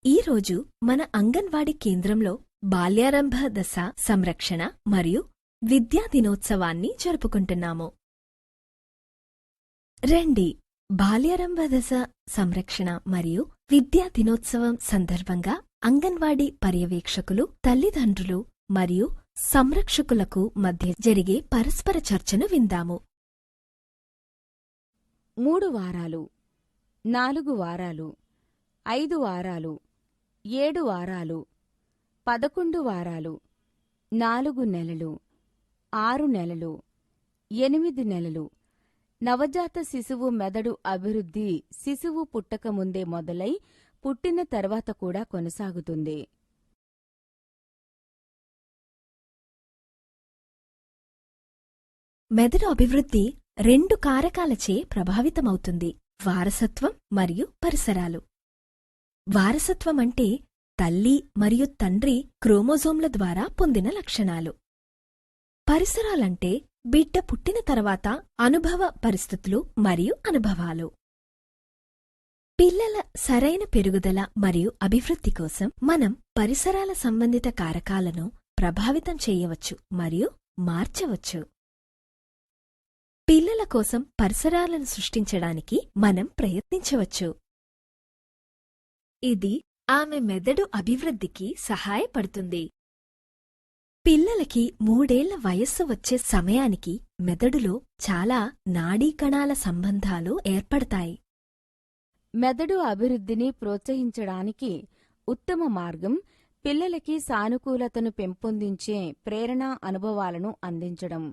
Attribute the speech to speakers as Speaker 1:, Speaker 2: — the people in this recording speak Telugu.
Speaker 1: ఈరోజు మన అంగన్వాడీ కేంద్రంలో బాల్యారంభ దశ సంరక్షణ మరియు విద్యా దినోత్సవాన్ని జరుపుకుంటున్నాము. రండి, బాల్యారంభ దశ సంరక్షణ మరియు విద్యా దినోత్సవం సందర్భంగా అంగన్వాడీ పర్యవేక్షకులు, తల్లిదండ్రులు మరియు సంరక్షకులకు మధ్య జరిగే పరస్పర చర్చను విందాము.
Speaker 2: 3 వారాలు, 4 వారాలు, 5 వారాలు, 7 వారాలు, 11 వారాలు, 4 నెలలు, 6 నెలలు, 8 నెలలు. నవజాత శిశువు మెదడు అభివృద్ధి శిశువు పుట్టకముందే మొదలై పుట్టిన తర్వాత కూడా కొనసాగుతుంది.
Speaker 1: మెదడు అభివృద్ధి 2 కారకాలచే ప్రభావితమవుతుంది: వారసత్వం మరియు పరిసరాలు. వారసత్వం అంటే తల్లి మరియు తండ్రి క్రోమోజోమ్ల ద్వారా పొందిన లక్షణాలు. పరిసరాలంటే బిడ్డ పుట్టిన తర్వాత అనుభవ పరిస్థితులు మరియు అనుభవాలు. పిల్లల సరైన పెరుగుదల మరియు అభివృద్ధి కోసం మనం పరిసరాల సంబంధిత కారకాలను ప్రభావితం చేయవచ్చు మరియు మార్చవచ్చు. పిల్లల కోసం పరిసరాలను సృష్టించడానికి మనం ప్రయత్నించవచ్చు. ఇది ఆమె మెదడు అభివృద్ధికి సహాయపడుతుంది. పిల్లలకి 3 ఏళ్ల వయస్సు వచ్చే సమయానికి మెదడులో చాలా నాడీ కణాల సంబంధాలు ఏర్పడతాయి.
Speaker 2: మెదడు అభివృద్ధిని ప్రోత్సహించడానికి ఉత్తమ మార్గం పిల్లలకి సానుకూలతను పెంపొందించే ప్రేరణా అనుభవాలను అందించడం.